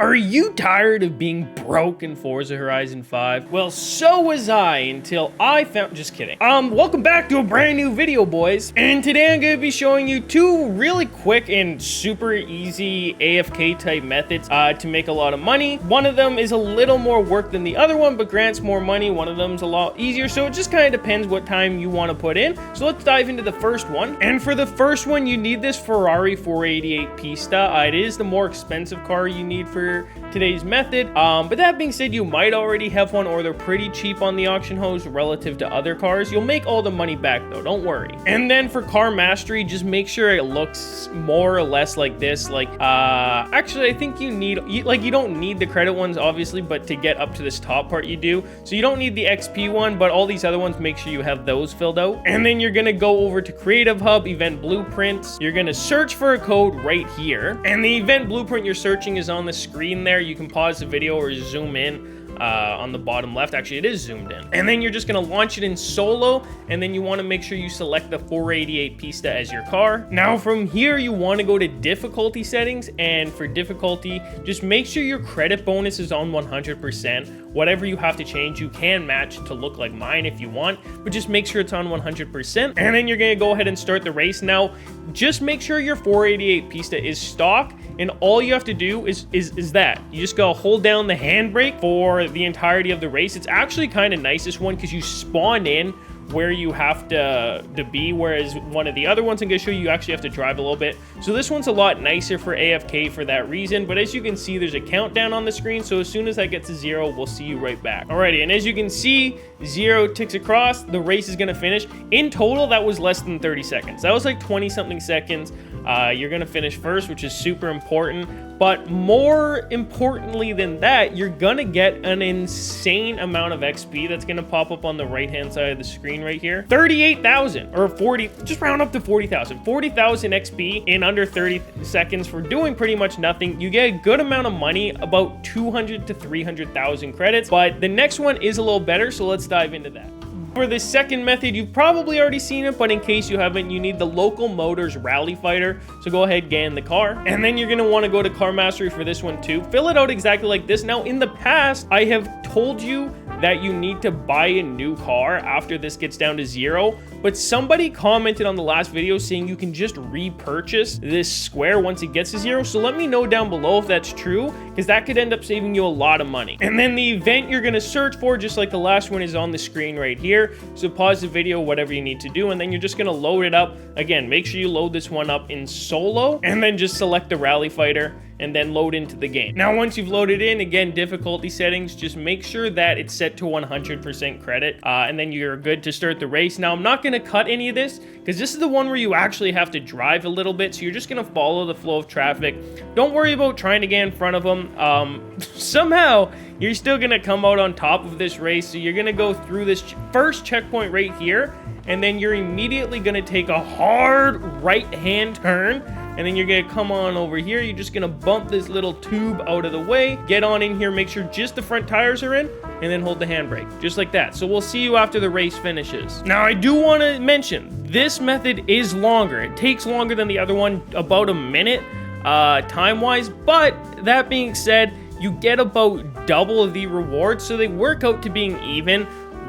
Are you tired of being broke in Forza Horizon 5? Well, so was I until I found, just kidding. Welcome back to a brand new video, boys. And today I'm gonna be showing you two really quick and super easy AFK type methods to make a lot of money. One of them is a little more work than the other one, but grants more money. One of them's a lot easier, so it just kind of depends what time you want to put in. So let's dive into the first one. And for the first one, you need this Ferrari 488 Pista. It is the more expensive car you need for today's method, but that being said, you might already have one, or they're pretty cheap on the auction house relative to other cars. You'll make all the money back though, don't worry. And then for car mastery, just make sure it looks more or less like this. Like actually I think you don't need the credit ones obviously, but to get up to this top part you do. So you don't need the XP one, but all these other ones, make sure you have those filled out. And then you're gonna go over to Creative Hub, Event Blueprints. You're gonna search for a code right here, and the event blueprint you're searching is on the screen there. You can pause the video or zoom in on the bottom left. Actually, it is zoomed in. And then you're just going to launch it in solo, and then you want to make sure you select the 488 Pista as your car. Now from here, you want to go to difficulty settings, and for difficulty, just make sure your credit bonus is on 100%. Whatever you have to change, you can match to look like mine if you want, but just make sure it's on 100%. And then you're going to go ahead and start the race. Now, just make sure your 488 Pista is stock, and all you have to do is that. You just go hold down the handbrake for the entirety of the race. It's actually kind of nice, this one, because you spawn in where you have to be, whereas one of the other ones I'm going to show you actually have to drive a little bit. So this one's a lot nicer for AFK for that reason, but as you can see, there's a countdown on the screen, so as soon as that gets to 0, we'll see you right back. Alrighty, and as you can see, 0 ticks across, the race is going to finish. In total, that was less than 30 seconds. That was like 20 something seconds. You're going to finish first, which is super important, but more importantly than that, you're going to get an insane amount of XP that's going to pop up on the right hand side of the screen right here. 38,000 or 40, just round up to 40,000. 40,000 XP in under 30 seconds for doing pretty much nothing. You get a good amount of money, about 200 to 300,000 credits, but the next one is a little better, so let's dive into that. For the second method, you've probably already seen it, but in case you haven't, you need the Local Motors Rally Fighter. So go ahead, get in the car, and then you're going to want to go to Car Mastery for this one too. Fill it out exactly like this. Now, in the past, I have told you that you need to buy a new car after this gets down to 0, but somebody commented on the last video saying you can just repurchase this square once it gets to 0. So let me know down below if that's true, because that could end up saving you a lot of money. And then the event you're going to search for, just like the last one, is on the screen right here. So pause the video, whatever you need to do, and then you're just going to load it up. Again, make sure you load this one up in solo, and then just select the Rally Fighter and then load into the game. Now, once you've loaded in, again, difficulty settings, just make sure that it's set to 100% credit, and then you're good to start the race. Now, I'm not going to cut any of this, because this is the one where you actually have to drive a little bit, so you're just going to follow the flow of traffic. Don't worry about trying to get in front of them. Somehow, you're still going to come out on top of this race, so you're going to go through this first checkpoint right here, and then you're immediately going to take a hard right-hand turn, and then you're going to come on over here. You're just going to bump this little tube out of the way, get on in here, make sure just the front tires are in, and then hold the handbrake, just like that. So we'll see you after the race finishes. Now, I do want to mention, this method is longer. It takes longer than the other one, about a minute time-wise, but that being said, you get about double the rewards, so they work out to being even.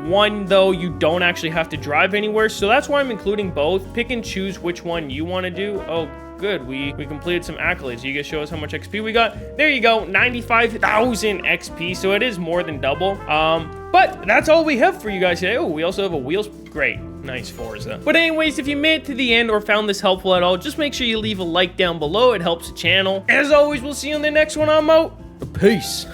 One, though, you don't actually have to drive anywhere, so that's why I'm including both. Pick and choose which one you want to do. Oh, good, we completed some accolades. You guys show us how much XP we got. There you go, 95,000 XP, so it is more than double. But that's all we have for you guys today. Oh, we also have a wheels. Great, nice Forza. But anyways, if you made it to the end or found this helpful at all, just make sure you leave a like down below. It helps the channel. As always, we'll see you on the next one. I'm out. Peace.